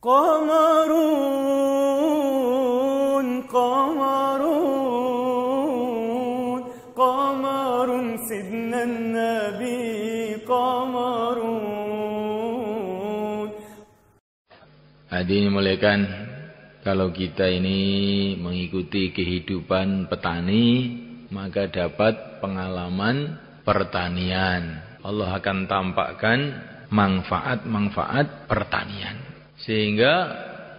قمرون قمرون قمر سيدنا النبي قمرون. Hadirin muliakan, kalau kita ini mengikuti kehidupan petani, maka dapat pengalaman pertanian. Allah akan tampakkan manfaat-manfaat pertanian. Sehingga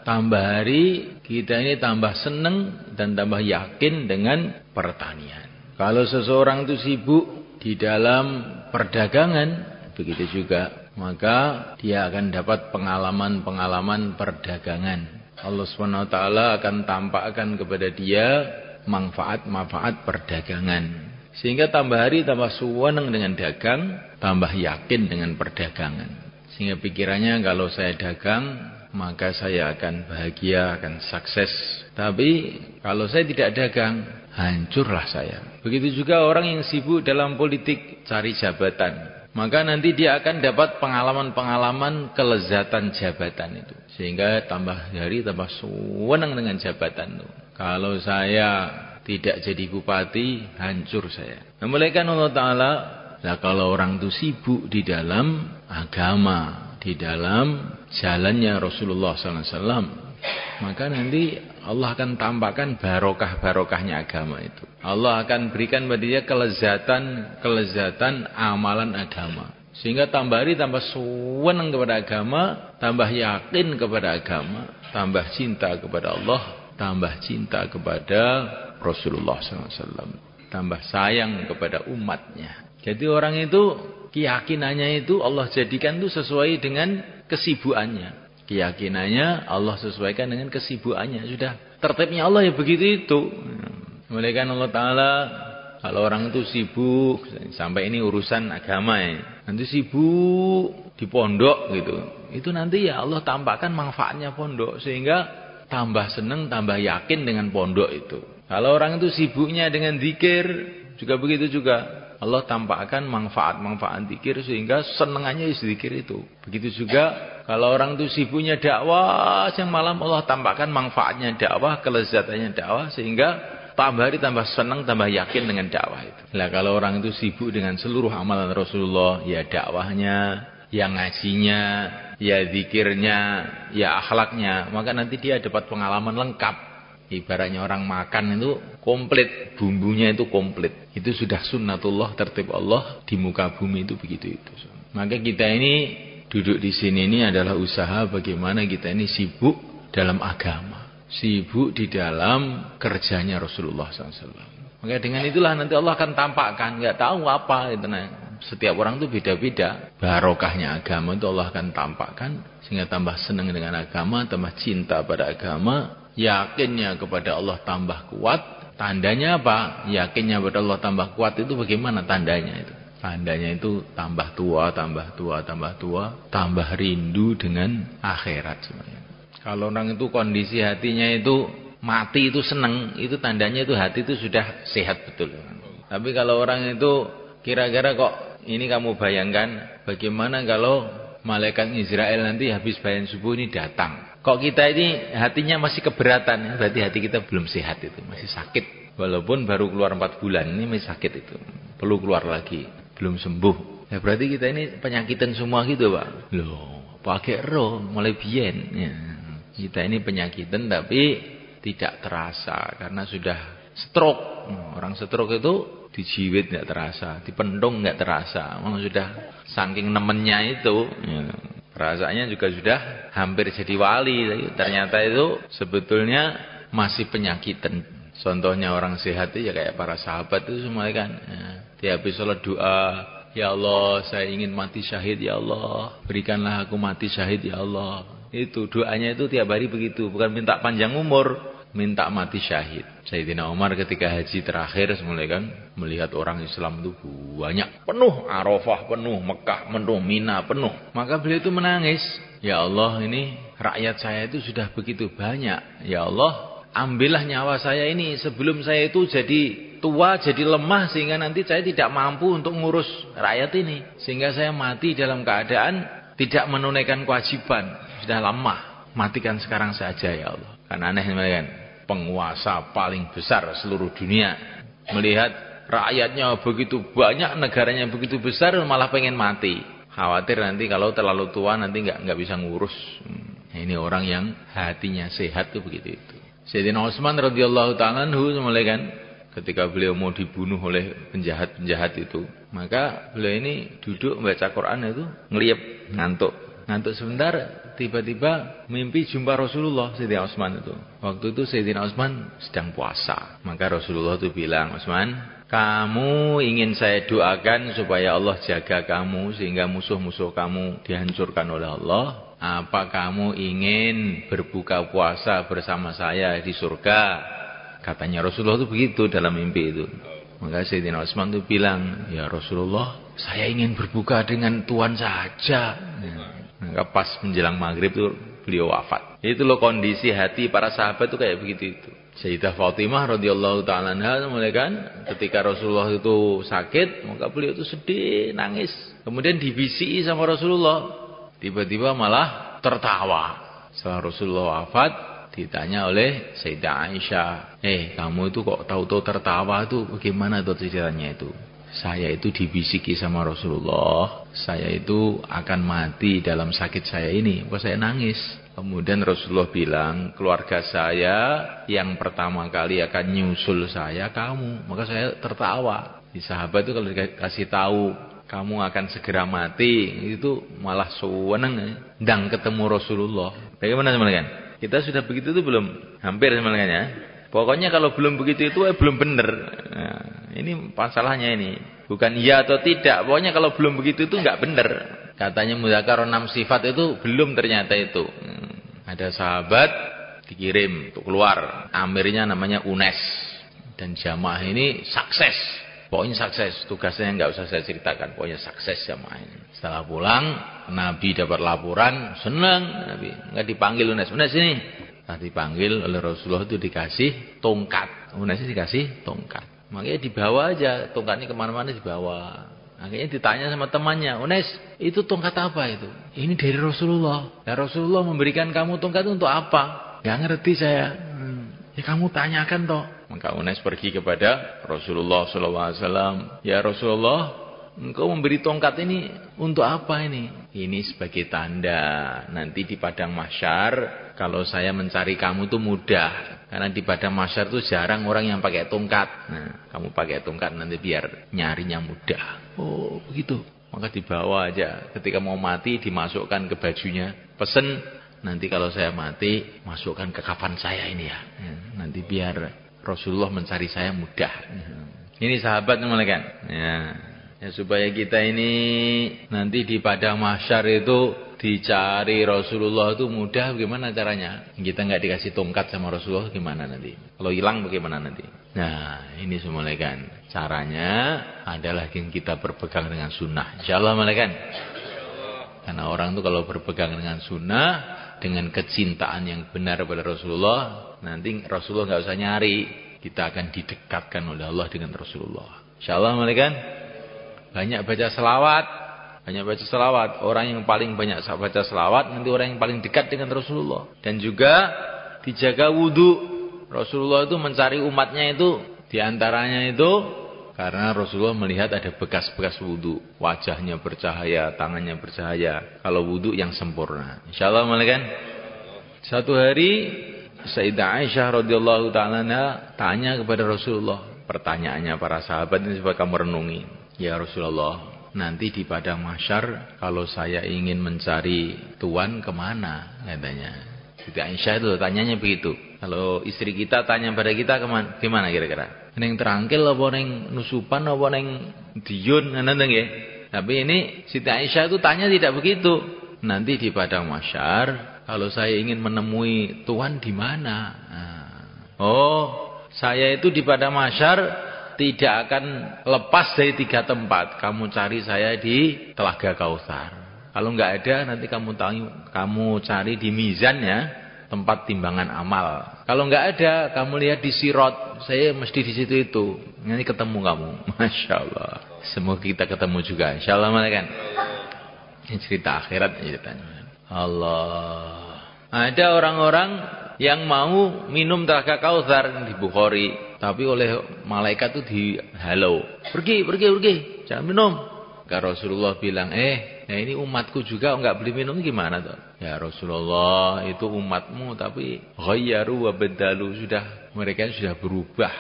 tambah hari kita ini tambah senang dan tambah yakin dengan pertanian. Kalau seseorang itu sibuk di dalam perdagangan, begitu juga, maka dia akan dapat pengalaman-pengalaman perdagangan. Allah SWT akan tampakkan kepada dia manfaat-manfaat perdagangan. Sehingga tambah hari tambah senang dengan dagang, tambah yakin dengan perdagangan. Sehingga pikirannya kalau saya dagang, maka saya akan bahagia, akan sukses. Tapi kalau saya tidak dagang, hancurlah saya. Begitu juga orang yang sibuk dalam politik cari jabatan, maka nanti dia akan dapat pengalaman-pengalaman kelezatan jabatan itu. Sehingga tambah hari tambah senang dengan jabatan itu. Kalau saya tidak jadi bupati, hancur saya. Nah, mulaikan Allah Ta'ala, nah kalau orang itu sibuk di dalam agama, di dalam jalannya Rasulullah SAW, maka nanti Allah akan tampakkan barokah-barokahnya agama itu. Allah akan berikan pada dia kelezatan amalan agama. Sehingga tambah hari tambah senang kepada agama, tambah yakin kepada agama, tambah cinta kepada Allah, tambah cinta kepada Rasulullah SAW, tambah sayang kepada umatnya. Jadi orang itu keyakinannya itu Allah jadikan itu sesuai dengan kesibukannya. Keyakinannya Allah sesuaikan dengan kesibukannya. Sudah tertibnya Allah ya begitu itu. Mulaikan Allah Ta'ala, kalau orang itu sibuk, sampai ini urusan agama ya, nanti sibuk di pondok gitu, itu nanti ya Allah tampakkan manfaatnya pondok, sehingga tambah senang, tambah yakin dengan pondok itu. Kalau orang itu sibuknya dengan zikir, juga begitu juga. Allah tampakkan manfaat-manfaat zikir, sehingga senangannya zikir itu. Begitu juga kalau orang itu sibuknya dakwah, siang malam Allah tampakkan manfaatnya dakwah, kelezatannya dakwah, sehingga tambah hari tambah senang, tambah yakin dengan dakwah itu. Nah, kalau orang itu sibuk dengan seluruh amalan Rasulullah, ya dakwahnya, ya ngajinya, ya zikirnya, ya akhlaknya, maka nanti dia dapat pengalaman lengkap. Ibaratnya orang makan itu komplit, bumbunya itu komplit. Itu sudah sunnatullah, tertib Allah di muka bumi itu begitu itu. Maka kita ini duduk di sini ini adalah usaha bagaimana kita ini sibuk dalam agama, sibuk di dalam kerjanya Rasulullah SAW. Maka dengan itulah nanti Allah akan tampakkan, nggak tahu apa itu. Nah, setiap orang itu beda-beda. Barokahnya agama itu Allah akan tampakkan, sehingga tambah senang dengan agama, tambah cinta pada agama. Yakinnya kepada Allah tambah kuat. Tandanya apa? Yakinnya kepada Allah tambah kuat itu bagaimana tandanya itu? Tandanya itu tambah tua, tambah tua, tambah tua, tambah rindu dengan akhirat semuanya. Kalau orang itu kondisi hatinya itu mati itu senang, itu tandanya itu hati itu sudah sehat betul. Tapi kalau orang itu kira-kira kok ini kamu bayangkan bagaimana kalau malaikat Israel nanti habis bayan subuh ini datang. Kok kita ini hatinya masih keberatan, berarti hati kita belum sehat itu, masih sakit. Walaupun baru keluar 4 bulan, ini masih sakit itu. Perlu keluar lagi, belum sembuh. Ya berarti kita ini penyakitan semua gitu, Pak. Loh, pakai roh, mulai biyen. Ya. Kita ini penyakitan tapi tidak terasa, karena sudah stroke. Orang stroke itu dijiwit tidak terasa, dipendung tidak terasa. Memang sudah saking nemennya itu. Ya. Rasanya juga sudah hampir jadi wali. Ternyata itu sebetulnya masih penyakitan. Contohnya orang sehat itu ya kayak para sahabat itu semua kan. Ya, dia habis sholat doa, ya Allah saya ingin mati syahid ya Allah, berikanlah aku mati syahid ya Allah. Itu doanya itu tiap hari begitu. Bukan minta panjang umur, minta mati syahid. Sayyidina Umar ketika haji terakhir semula kan melihat orang Islam itu banyak, penuh Arafah, penuh Mekah, penuh Mina, penuh. Maka beliau itu menangis, ya Allah ini rakyat saya itu sudah begitu banyak. Ya Allah, ambillah nyawa saya ini sebelum saya itu jadi tua, jadi lemah, sehingga nanti saya tidak mampu untuk ngurus rakyat ini, sehingga saya mati dalam keadaan tidak menunaikan kewajiban, sudah lemah. matikan sekarang saja ya Allah. Kan aneh kan, penguasa paling besar seluruh dunia melihat rakyatnya begitu banyak, negaranya begitu besar, malah pengen mati. Khawatir nanti kalau terlalu tua nanti nggak bisa ngurus. Ini orang yang hatinya sehat tuh begitu itu. Sayyidina Utsman radhiyallahu ta'ala anhu kan, ketika beliau mau dibunuh oleh penjahat-penjahat itu, maka beliau ini duduk membaca Quran itu ngeliep, ngantuk sebentar, tiba-tiba mimpi jumpa Rasulullah. Sayyidina Utsman itu, waktu itu Sayyidina Utsman sedang puasa, maka Rasulullah itu bilang, Utsman, kamu ingin saya doakan supaya Allah jaga kamu sehingga musuh-musuh kamu dihancurkan oleh Allah? Apa kamu ingin berbuka puasa bersama saya di surga? Katanya Rasulullah itu begitu dalam mimpi itu. Maka Sayyidina Utsman itu bilang, ya Rasulullah, saya ingin berbuka dengan Tuhan saja. Maka pas menjelang maghrib itu beliau wafat. Itu loh kondisi hati para sahabat itu kayak begitu itu. Sayyidah Fatimah radhiyallahu ta'ala anha kan, ketika Rasulullah itu sakit, maka beliau itu sedih, nangis. Kemudian dibisiki sama Rasulullah. Tiba-tiba malah tertawa. Setelah Rasulullah wafat, ditanya oleh Sayyidah Aisyah, kamu itu kok tahu-tahu tertawa itu bagaimana tuh ceritanya itu? Saya itu dibisiki sama Rasulullah, saya itu akan mati dalam sakit saya ini. Kok saya nangis? Kemudian Rasulullah bilang, keluarga saya yang pertama kali akan nyusul saya kamu. Maka saya tertawa. Di sahabat itu kalau dikasih tahu kamu akan segera mati, itu malah seneng ndang ketemu Rasulullah. Bagaimana teman-teman? Kita sudah begitu itu belum? Hampir teman-teman ya. Pokoknya kalau belum begitu itu belum benar. Nah, ini masalahnya ini. Bukan iya atau tidak. Pokoknya kalau belum begitu itu enggak benar. Katanya mudzakarah 6 sifat itu belum, ternyata itu. Ada sahabat dikirim untuk keluar. Amirnya namanya Unes. Dan jamaah ini sukses. Pokoknya sukses, tugasnya nggak usah saya ceritakan. Pokoknya sukses jamaah ini. Setelah pulang, Nabi dapat laporan, senang Nabi. Nggak dipanggil Unes ini. Nah, dipanggil oleh Rasulullah itu dikasih tongkat. Unes dikasih tongkat. Makanya dibawa aja, tongkatnya kemana-mana dibawa. Akhirnya ditanya sama temannya, Unes, itu tongkat apa itu? Ini dari Rasulullah. Dan Rasulullah memberikan kamu tongkat untuk apa? Nggak ngerti saya. Ya kamu tanyakan toh. Maka Unes pergi kepada Rasulullah SAW. Ya Rasulullah, engkau memberi tongkat ini untuk apa ini? Ini sebagai tanda nanti di padang mahsyar, kalau saya mencari kamu itu mudah. Karena di padang mahsyar itu jarang orang yang pakai tongkat. Nah, kamu pakai tongkat nanti biar nyarinya mudah. Oh begitu. Maka dibawa aja. Ketika mau mati dimasukkan ke bajunya. Pesen, nanti kalau saya mati masukkan ke kafan saya ini ya. Nanti biar Rasulullah mencari saya mudah. Ini sahabat teman-teman. Ya, supaya kita ini nanti di padang mahsyar itu dicari Rasulullah itu mudah, bagaimana caranya? Kita nggak dikasih tongkat sama Rasulullah, gimana nanti? Kalau hilang bagaimana nanti? Nah, ini semua kan. Caranya adalah kita berpegang dengan sunnah. Insyaallah kan. Karena orang itu kalau berpegang dengan sunnah, dengan kecintaan yang benar pada Rasulullah, nanti Rasulullah nggak usah nyari, kita akan didekatkan oleh Allah dengan Rasulullah. Insyaallah kan. Banyak baca selawat. Orang yang paling banyak baca selawat nanti orang yang paling dekat dengan Rasulullah. Dan juga dijaga wudu. Rasulullah itu mencari umatnya itu, diantaranya itu karena Rasulullah melihat ada bekas-bekas wudu, wajahnya bercahaya, tangannya bercahaya. Kalau wudu yang sempurna. Insyaallah kan. Satu hari Sayyidah Aisyah radhiyallahu ta'ala tanya kepada Rasulullah. Pertanyaannya para sahabat ini supaya kamu renungi. Ya Rasulullah, nanti di padang mahsyar kalau saya ingin mencari Tuhan kemana? Katanya. Sayyidah Aisyah itu tanyanya begitu. Kalau istri kita tanya pada kita kemana? Gimana kira-kira? Neng terangkil apa neng nusupan apa neng diun nanteng ya. Tapi ini Siti Aisyah itu tanya tidak begitu. Nanti di padang mahsyar kalau saya ingin menemui Tuhan di mana? Saya itu di padang mahsyar tidak akan lepas dari 3 tempat. Kamu cari saya di Telaga Kautsar. Kalau enggak ada nanti kamu cari di mizan ya, tempat timbangan amal. Kalau enggak ada, kamu lihat di Sirat, saya mesti di situ itu. Nanti ketemu kamu. Masya Allah. Semoga kita ketemu juga. Insyaallah kan. Ini cerita akhirat ceritanya. Allah. Ada orang-orang yang mau minum telaga Kautsar di Bukhari, tapi oleh malaikat itu dihalau. Pergi, jangan minum. Maka Rasulullah bilang, ini umatku juga enggak boleh minum, gimana tuh? Ya Rasulullah, itu umatmu tapi ghayyaru wa badalu, mereka sudah berubah,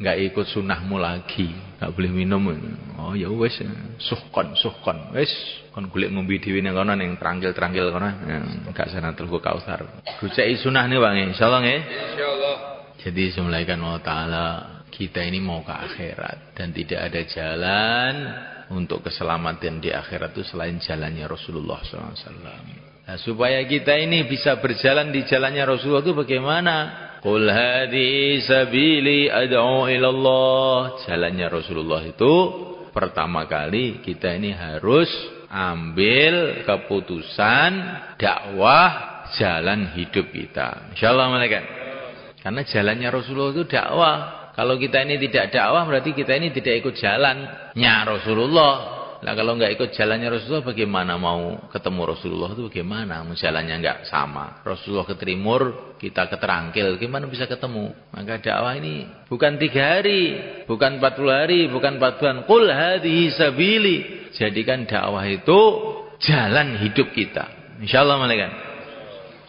enggak ikut sunnahmu lagi, enggak boleh minum. Oh ya wis, suhkon, wis kon golek ngombe dhewe nang kono ning trangkil-trangkil kono, enggak sanatul Kautsar. Goceki sunah nih Bang, insyaallah nggih. Insyaallah. Jadi semulaikan Allah taala, kita ini mau ke akhirat dan tidak ada jalan untuk keselamatan di akhirat itu selain jalannya Rasulullah SAW. Nah, supaya kita ini bisa berjalan di jalannya Rasulullah itu bagaimana? Qul hadhihi sabili ad'u ilallah. Jalannya Rasulullah itu pertama kali kita ini harus ambil keputusan dakwah jalan hidup kita. Insyaallah malaikat. Karena jalannya Rasulullah itu dakwah. Kalau kita ini tidak dakwah berarti kita ini tidak ikut jalannya Rasulullah. Nah kalau nggak ikut jalannya Rasulullah bagaimana mau ketemu Rasulullah itu bagaimana? Jalannya nggak sama. Rasulullah ke timur, kita ke Trangkil, gimana bisa ketemu? Maka dakwah ini bukan 3 hari, bukan 40 hari, bukan 4 bulan. Qul hadhihi sabili. Jadikan dakwah itu jalan hidup kita. Insyaallah malaikat.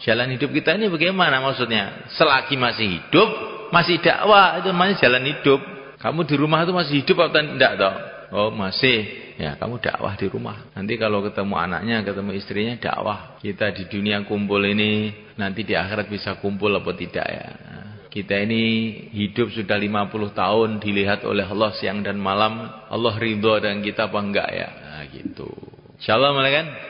Jalan hidup kita ini bagaimana maksudnya? Selagi masih hidup, masih dakwah, itu namanya jalan hidup. Kamu di rumah itu masih hidup atau tidak toh? Oh masih. Ya kamu dakwah di rumah. Nanti kalau ketemu anaknya, ketemu istrinya dakwah. Kita di dunia kumpul ini, nanti di akhirat bisa kumpul apa tidak ya. Kita ini hidup sudah 50 tahun, dilihat oleh Allah siang dan malam. Allah ridho dengan kita apa enggak ya. Nah gitu. Insyaallah malaikat.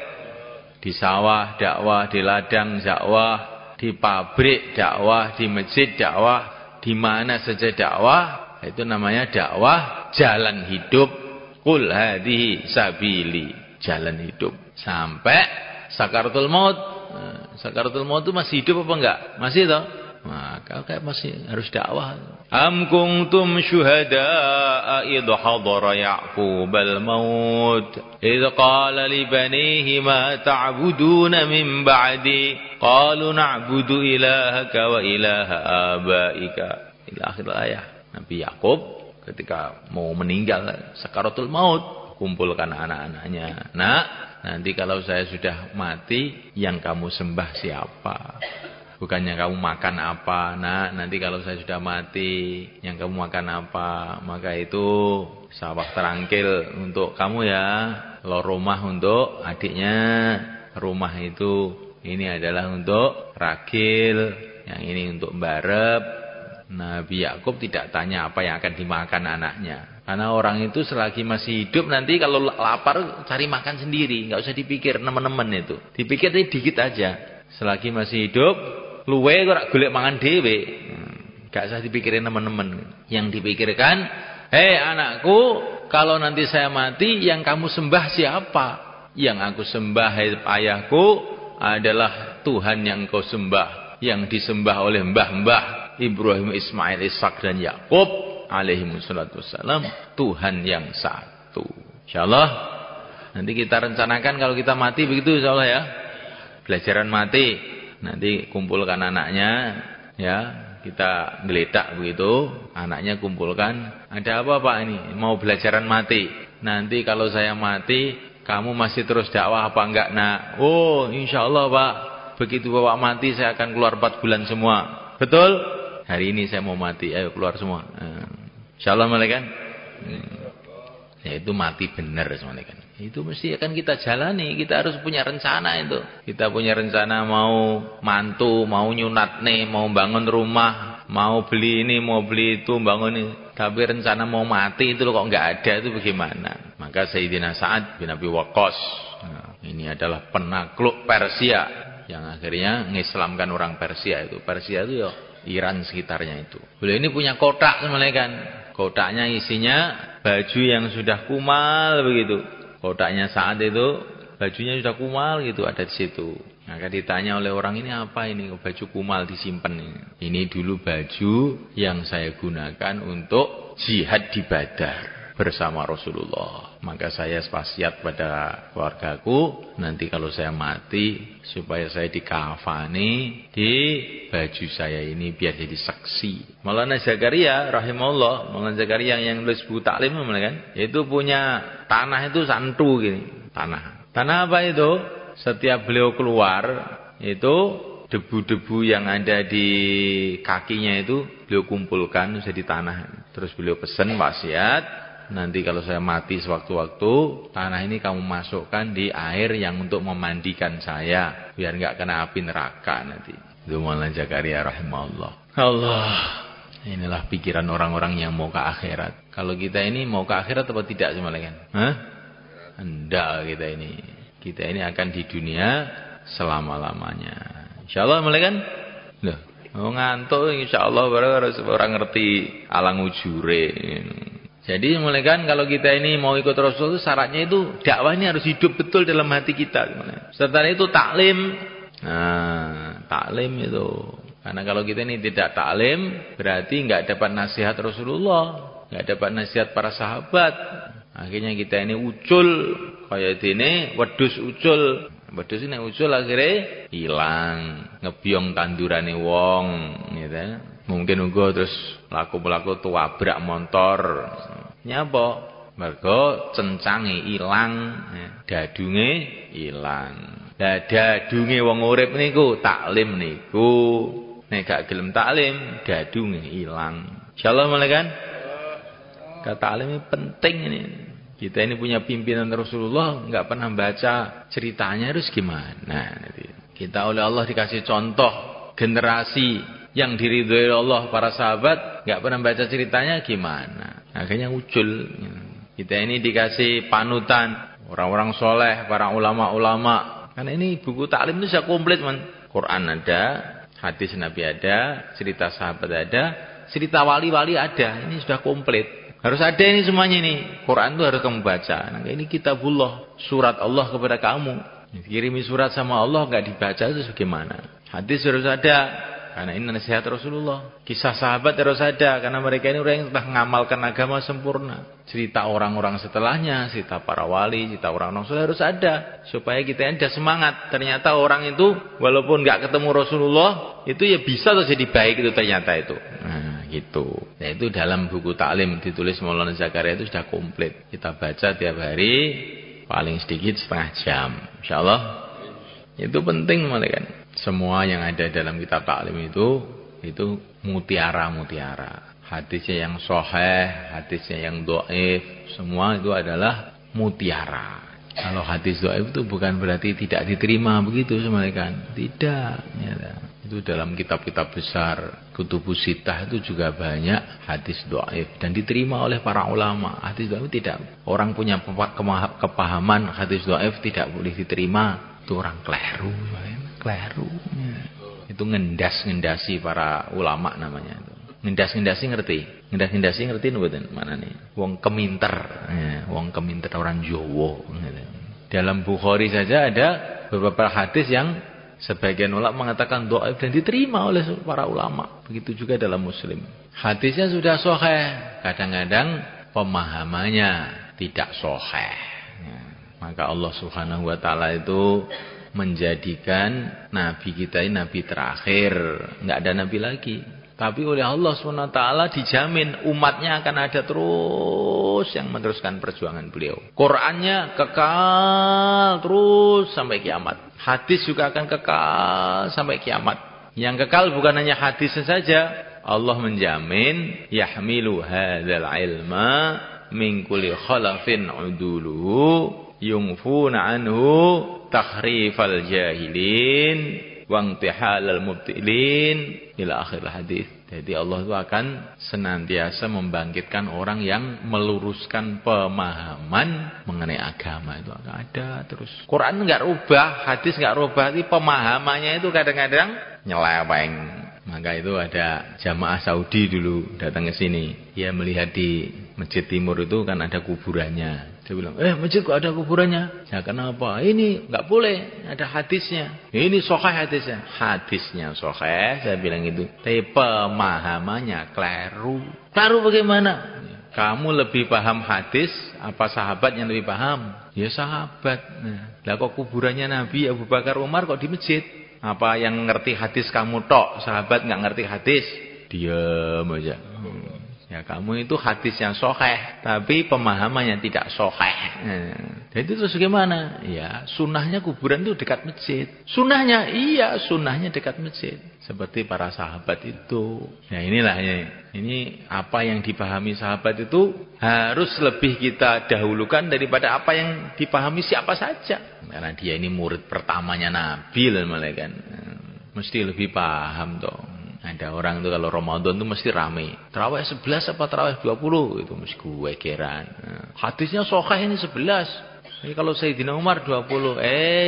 Di sawah dakwah, di ladang dakwah, di pabrik dakwah, di masjid dakwah, di mana saja dakwah, itu namanya dakwah jalan hidup. Qul hadhihi sabili, jalan hidup sampai sakaratul maut. Sakaratul maut itu masih hidup apa enggak? Masih toh? Maka kayak masih harus dakwah. Am kuntum syuhada'a idh hadara Ya'qubal maut idh qala li banihi ma ta'buduna min ba'di qalu na'budu ilahaka wa ilaha abaika ila akhir ayat. Nabi Yakub ketika mau meninggal sakaratul maut, kumpulkan anak-anaknya. Nah, nanti kalau saya sudah mati, yang kamu sembah siapa? Bukannya kamu makan apa? Nah, nanti kalau saya sudah mati, yang kamu makan apa? Maka itu sawah Trangkil untuk kamu ya, lo rumah untuk adiknya, rumah itu ini adalah untuk Ragil, yang ini untuk Barep. Nabi Yakub tidak tanya apa yang akan dimakan anaknya. Karena orang itu selagi masih hidup nanti kalau lapar cari makan sendiri, nggak usah dipikir teman-teman itu. Dipikir dikit aja. Selagi masih hidup, luwe kok golek mangan dhewe. Nggak usah dipikirin teman-teman. Yang dipikirkan, hei anakku, kalau nanti saya mati, yang kamu sembah siapa? Yang aku sembah ayahku adalah Tuhan yang kau sembah, yang disembah oleh mbah-mbah Ibrahim, Ismail, Ishak dan Yakub alaihi wassalatu wassalam, Tuhan yang satu. Insyaallah nanti kita rencanakan kalau kita mati begitu insyaallah ya. Belajaran mati, nanti kumpulkan anaknya ya, kita geledak begitu, anaknya kumpulkan. Ada apa Pak ini? Mau belajaran mati. Nanti kalau saya mati, kamu masih terus dakwah apa enggak nak? Oh insyaallah Pak. Begitu Bapak mati saya akan keluar 4 bulan semua. Betul? Hari ini saya mau mati, ayo keluar semua. Insyaallah malaikat. Ya itu mati benar malaikat. Itu mesti akan kita jalani. Kita harus punya rencana itu. Kita punya rencana mau mantu, mau nyunatne, mau bangun rumah, mau beli ini, mau beli itu, bangun ini. Tapi rencana mau mati itu kok enggak ada, itu bagaimana? Maka Sayyidina Sa'ad bin Abi Waqqas, ini adalah penakluk Persia yang akhirnya mengislamkan orang Persia itu. Persia itu ya Iran sekitarnya itu. Beliau ini punya kotak malaikat. Kotaknya isinya baju yang sudah kumal begitu. Kotaknya saat itu bajunya sudah kumal gitu ada di situ. Maka ditanya oleh orang ini apa ini baju kumal disimpan ini. Ini dulu baju yang saya gunakan untuk jihad di Badar. bersama Rasulullah. Maka saya wasiat pada keluargaku, nanti kalau saya mati supaya saya dikafani di baju saya ini biar jadi saksi. Maulana Zakaria rahimahullah, Maulana Zakaria yang nulis buku taklim kan, itu punya tanah itu santu gini, tanah apa itu? Setiap beliau keluar itu debu-debu yang ada di kakinya itu beliau kumpulkan jadi tanah. Terus beliau pesan wasiat, nanti kalau saya mati sewaktu-waktu, tanah ini kamu masukkan di air yang untuk memandikan saya biar enggak kena api neraka nanti. Itu Maulana Zakaria rahimahullah. Allah, inilah pikiran orang-orang yang mau ke akhirat. Kalau kita ini mau ke akhirat atau tidak semalaikan? Enggak, kita ini akan di dunia selama-lamanya. Insyaallah malaikan. Loh, mau ngantuk insyaallah orang ngerti alang ujure. Jadi malaikan kalau kita ini mau ikut Rasul itu syaratnya itu dakwah ini harus hidup betul dalam hati kita. Setelah itu taklim. Nah, taklim itu. Karena kalau kita ini tidak taklim, berarti enggak dapat nasihat Rasulullah, enggak dapat nasihat para sahabat. Akhirnya kita ini ucul kayak ini, wedhus ucul. Wedhus ini ucul akhirnya hilang, ngebyong tandurane wong gitu. Mungkin uga terus laku-laku tuwabrak motor. Nyapa? Mergo cencange ilang, dadunge ilang. Lah dadunge wong urip niku taklim niku. Nek gak gelem taklim, dadunge ilang. Insyaallah malaikat. Kata alim ini penting ini. Kita ini punya pimpinan Rasulullah, enggak pernah baca ceritanya, harus gimana? Kita oleh Allah dikasih contoh generasi yang diridhoi Allah, para sahabat, enggak pernah baca ceritanya, gimana? Akhirnya ucul. Kita ini dikasih panutan orang-orang soleh, para ulama-ulama. Karena ini buku taklim itu sudah komplit, man. Quran ada, hadis Nabi ada, cerita sahabat ada, cerita wali-wali ada. Ini sudah komplit. Harus ada ini semuanya ini. Quran itu harus kamu baca. Nah, ini kitabullah, surat Allah kepada kamu. Kirimi surat sama Allah enggak dibaca itu bagaimana? Hadis harus ada karena ini nasihat Rasulullah. Kisah sahabat harus ada karena mereka ini orang yang telah mengamalkan agama sempurna. Cerita orang-orang setelahnya, cerita para wali, cerita orang-orang soleh harus ada supaya kita ada semangat. Ternyata orang itu walaupun enggak ketemu Rasulullah, itu ya bisa tuh jadi baik itu ternyata itu. Nah, gitu. Nah, itu dalam buku taklim ditulis Maulana Zakaria itu sudah komplit. Kita baca tiap hari paling sedikit setengah jam. Insyaallah. Itu penting malaikat. Semua yang ada dalam kitab taklim itu mutiara-mutiara. Hadisnya yang sahih, hadisnya yang dhaif, semua itu adalah mutiara. Kalau hadis dhaif itu bukan berarti tidak diterima begitu malaikat. Tidak, ya. Itu dalam kitab-kitab besar, Kutubus Sittah itu juga banyak hadis dhaif dan diterima oleh para ulama. Hadis dhaif tidak, orang punya kepahaman hadis dhaif tidak boleh diterima, itu orang keliru. Itu ngendas-ngendasi para ulama namanya itu. Ngendas-ngendasi ngerti mboten mana nih? Wong keminter, wong keminter orang Jawa. Dalam Bukhari saja ada beberapa hadis yang sebagian ulama mengatakan dhaif dan diterima oleh para ulama. Begitu juga dalam Muslim. Hadisnya sudah sahih, kadang-kadang pemahamannya tidak sahih. Maka Allah Subhanahu wa taala itu menjadikan nabi kita ini nabi terakhir, enggak ada nabi lagi. Tapi oleh Allah SWT dijamin umatnya akan ada terus yang meneruskan perjuangan beliau. Qurannya kekal terus sampai kiamat. Hadis juga akan kekal sampai kiamat. Yang kekal bukan hanya hadisnya saja. Allah menjamin yahmilu hadzal ilma min kulli khalafin uduluhu yungfuna anhu takhrifal jahilin wa intihalal mubtilin ila akhir hadis. Jadi Allah itu akan senantiasa membangkitkan orang yang meluruskan pemahaman mengenai agama, itu akan ada terus. Quran enggak rubah, hadis enggak rubah, tapi pemahamannya itu kadang-kadang nyeleweng. Maka itu ada jamaah Saudi dulu datang ke sini. Dia melihat di Masjid Timur itu kan ada kuburannya. Dia bilang, masjid kok ada kuburannya? Ya kenapa? Ini enggak boleh, ada hadisnya. Ini sahih hadisnya. Hadisnya sahih, saya bilang itu. Tapi pemahamannya keliru. Keliru bagaimana? kamu lebih paham hadis apa sahabat yang lebih paham? Ya sahabat. Nah, lah kok kuburannya Nabi Abu Bakar Umar kok di masjid? Apa yang ngerti hadis kamu tok, sahabat nggak ngerti hadis? Diam aja. Ya kamu itu hadis yang sahih, tapi pemahaman yang tidak sahih. Jadi terus gimana? Ya sunnahnya kuburan itu dekat masjid. Sunnahnya iya, sunnahnya dekat masjid. Seperti para sahabat itu. Ya inilah ini apa yang dipahami sahabat itu harus lebih kita dahulukan daripada apa yang dipahami siapa saja. Karena dia ini murid pertamanya Nabi lah malaikat. Mesti lebih paham toh. Ada orang itu kalau Ramadan itu mesti rame. Tarawih 11 apa tarawih 20 itu mesti gue keran. Hadisnya sahih ini 11. Jadi kalau Sayyidina Umar 20.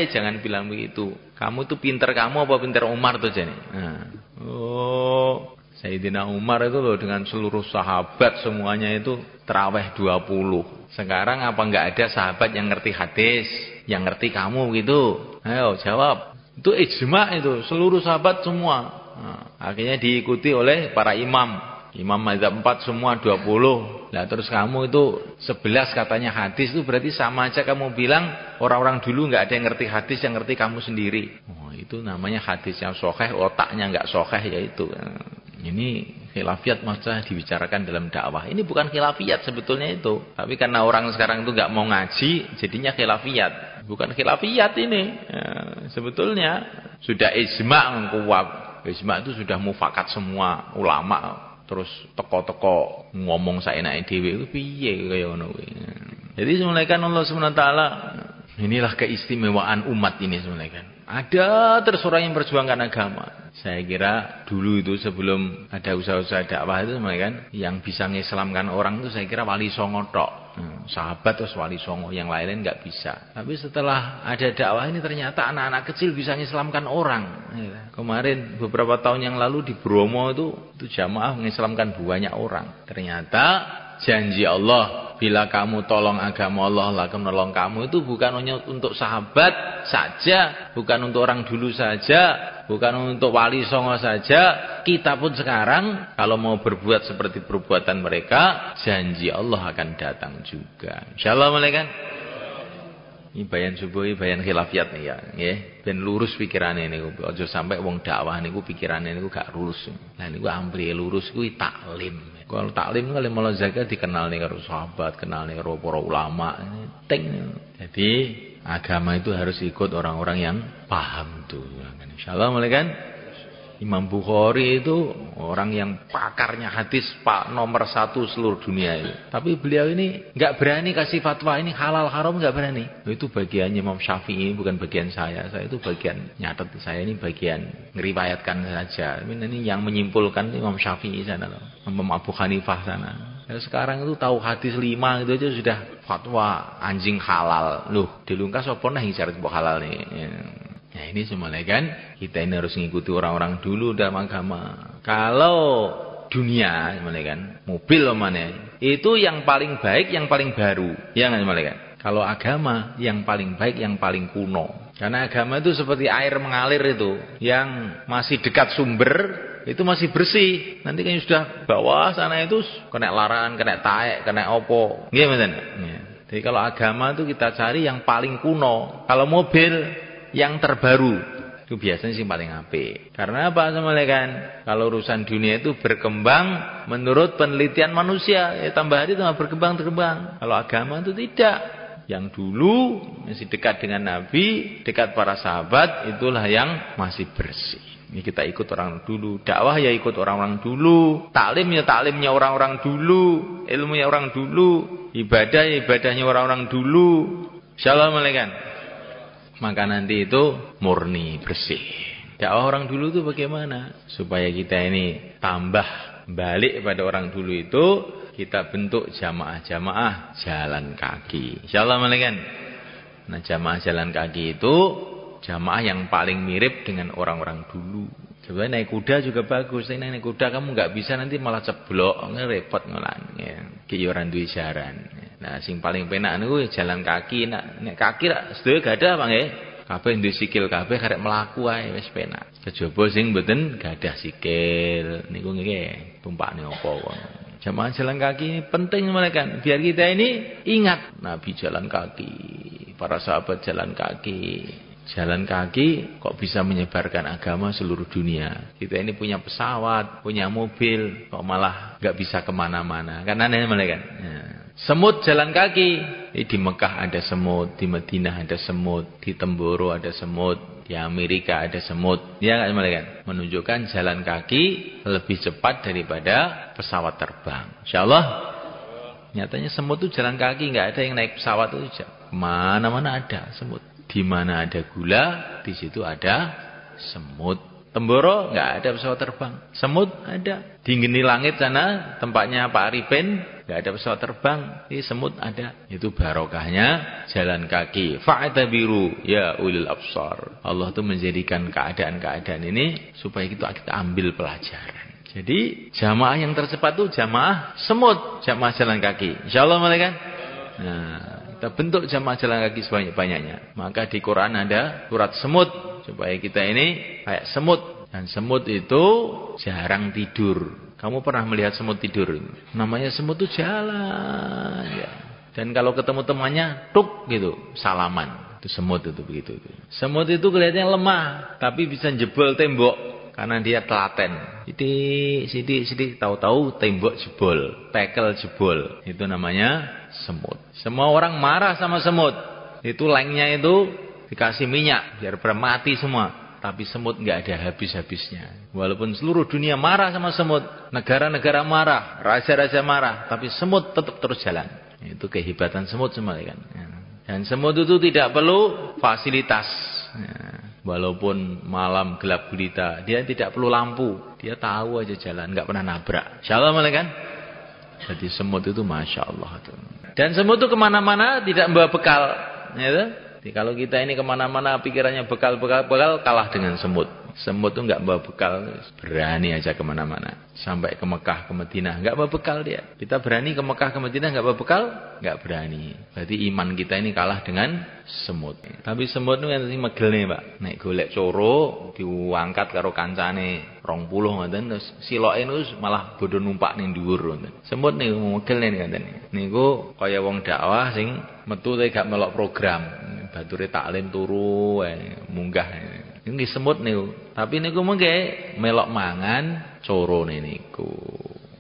Jangan bilang begitu. Kamu tuh pinter kamu apa pinter Umar tuh jadi. Sayyidina Umar itu loh dengan seluruh sahabat semuanya itu tarawih 20. Sekarang apa enggak ada sahabat yang ngerti hadis, yang ngerti kamu gitu? Ayo jawab. Itu ijma itu, seluruh sahabat semua. Akhirnya diikuti oleh para imam mazhab 4 semua 20. Nah terus kamu itu 11 katanya hadis, itu berarti sama aja kamu bilang orang-orang dulu nggak ada yang ngerti hadis, yang ngerti kamu sendiri. Itu namanya hadis yang sahih, otaknya nggak sahih yaitu. Ini khilafiyat masalah dibicarakan dalam dakwah. Ini bukan khilafiyat sebetulnya itu, tapi karena orang sekarang itu nggak mau ngaji jadinya khilafiyat. Bukan khilafiyat ini. Sebetulnya sudah ijma' kuat. Ijma' itu sudah mufakat semua ulama, terus teko-teko ngomong saenake dhewe ku piye kaya ngono kuwi. Jadi sebenarnya Allah Subhanahu wa taala, inilah keistimewaan umat ini sebenarnya. Ada terus orang yang memperjuangkan agama. Saya kira dulu itu sebelum ada usaha-usaha dakwah itu sebenarnya yang bisa mengislamkan orang itu saya kira Wali Songo tok. Sahabat terus Wali Songo, yang lain-lain nggak bisa. Tapi setelah ada dakwah ini ternyata anak-anak kecil bisa mengislamkan orang. Kemarin beberapa tahun yang lalu di Bromo itu jamaah mengislamkan banyak orang. Ternyata janji Allah, bila kamu tolong agama Allah akan menolong kamu, itu bukan hanya untuk sahabat saja, bukan untuk orang dulu saja, bukan untuk Wali Songo saja. Kita pun sekarang kalau mau berbuat seperti perbuatan mereka, janji Allah akan datang juga. Insyaallah malaikat. Ini bayan subuh, ini bayan khilafiyat nih ya, ben lurus pikirannya niku. Aja sampai wong dakwah niku pikirannya niku gak lurus. Nah niku ampli lurus kuwi taklim. Kalau taklim kalau malah zakat dikenal nih karo sahabat, kenal nih karo para ulama. Ting. Jadi agama itu harus ikut orang-orang yang paham tuh. Insyaallah malaikat. Imam Bukhari itu orang yang pakarnya hadis nomor 1 seluruh dunia itu. Tapi beliau ini nggak berani kasih fatwa ini halal haram, nggak berani. Itu bagiannya Imam Syafi'i, bukan bagian saya. Saya itu bagian nyatet, saya ini bagian ngeriwayatkan saja. Ini yang menyimpulkan Imam Syafi'i sana, Imam Abu Hanifah sana. Sekarang itu tahu hadis 5 itu aja sudah fatwa anjing halal. Loh, dilungkas apa nah yang syarat halal nih. Nah ini semuanya kan kita ini harus mengikuti orang-orang dulu dalam agama. Kalau dunia semuanya kan mobil mana itu yang paling baik, yang paling baru, ya nggak semuanya kan. Kalau agama yang paling baik, yang paling kuno. Karena agama itu seperti air mengalir itu, yang masih dekat sumber itu masih bersih. Nanti kan sudah bawah sana itu kena larangan, kena taek, kena opo. Gimana? Jadi kalau agama itu kita cari yang paling kuno. Kalau mobil yang terbaru itu biasanya sih paling apik. Karena apa semuanya kan? Kalau urusan dunia itu berkembang menurut penelitian manusia, ya tambah hari tambah berkembang. Kalau agama itu tidak. Yang dulu masih dekat dengan Nabi, dekat para sahabat, itulah yang masih bersih. Ini kita ikut orang dulu, dakwah ya ikut orang-orang dulu, taklim ya taklimnya orang-orang dulu, ilmunya orang dulu, ibadah ya ibadahnya orang-orang dulu. Insyaallah malaikat. Maka nanti itu murni bersih. Dakwah orang dulu itu bagaimana? Supaya kita ini tambah balik pada orang dulu itu, kita bentuk jamaah-jamaah jalan kaki. Insyaallah malaikat. Nah jamaah jalan kaki itu jamaah yang paling mirip dengan orang-orang dulu. Sebenarnya naik kuda juga bagus. Naik kuda kamu nggak bisa nanti malah ceblok, repot ngolan. Ki orang duwe jaran. Nah, sing paling penak niku jalan kaki. Nek kaki sedaya gadah Pak nggih. Kabeh duwe sikil kabeh karek mlaku ae wis penak. Kejaba sing mboten gadah sikil niku nggih tumpakne apa kono. Jamaah jalan kaki ini penting mereka. Biar kita ini ingat Nabi jalan kaki, para sahabat jalan kaki. Jalan kaki kok bisa menyebarkan agama seluruh dunia. Kita ini punya pesawat, punya mobil, kok malah nggak bisa kemana-mana. Kan aneh mereka. Semut jalan kaki. Di Mekah ada semut, di Madinah ada semut, di Temboro ada semut, di Amerika ada semut. Ya nggak mereka? Menunjukkan jalan kaki lebih cepat daripada pesawat terbang. Insyaallah. Nyatanya semut itu jalan kaki, nggak ada yang naik pesawat itu. Mana-mana ada semut. Di mana ada gula, di situ ada semut. Temboro nggak ada pesawat terbang, semut ada. Di geni langit sana tempatnya Pak Arifin nggak ada pesawat terbang, ini semut ada. Itu barokahnya jalan kaki. Fa'tabiru ya ulil absar. Allah tuh menjadikan keadaan-keadaan ini supaya kita ambil pelajaran. Jadi jamaah yang tercepat tuh jamaah semut, jamaah jalan kaki. Insyaallah mereka. Nah, kita bentuk jamaah jalan kaki sebanyak-banyaknya. Maka di Quran ada surat semut supaya kita ini kayak semut. Dan semut itu jarang tidur. Kamu pernah melihat semut tidur? Namanya semut itu jalan ya. Dan kalau ketemu temannya tuk gitu, salaman. Itu semut itu begitu. Semut itu kelihatannya lemah, tapi bisa jebol tembok karena dia telaten. Sidik tahu-tahu tembok jebol, tekel jebol. Itu namanya semut. Semua orang marah sama semut. Itu lengnya itu dikasih minyak biar mati semua. Tapi semut nggak ada habis-habisnya. Walaupun seluruh dunia marah sama semut, negara-negara marah, raja-raja marah, tapi semut tetap terus jalan. Itu kehebatan semut semua kan. Dan semut itu tidak perlu fasilitas. Walaupun malam gelap gulita, dia tidak perlu lampu. Dia tahu aja jalan, nggak pernah nabrak. Insyaallah kan. Jadi semut itu masya Allah tuh. Dan semut itu kemana-mana tidak membawa bekal. Ya, jadi kalau kita ini kemana-mana pikirannya bekal kalah dengan semut. Semut itu nggak bawa bekal, berani aja kemana-mana. Sampai ke Mekah, ke Madinah, nggak bawa bekal dia. Kita berani ke Mekah, ke Madinah, nggak bawa bekal, nggak berani. Berarti iman kita ini kalah dengan semut. Tapi semut itu yang megel nih, Pak. Nek golek coro, diangkat karo kancane 20 ngoten, terus siloke niku malah bodho numpak ning dhuwur ngoten. Semut niku megel nih ngoten. Niku kaya wong dakwah sing metu te gak melok program. Bature taklim turu munggah. Ini semut niku. Tapi niku mengke melok mangan corone niku.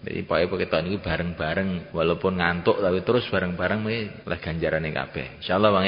Jadi pokoke kita niku bareng-bareng walaupun ngantuk tapi terus bareng-bareng mengke oleh ganjarane kabeh. Insyaallah Bang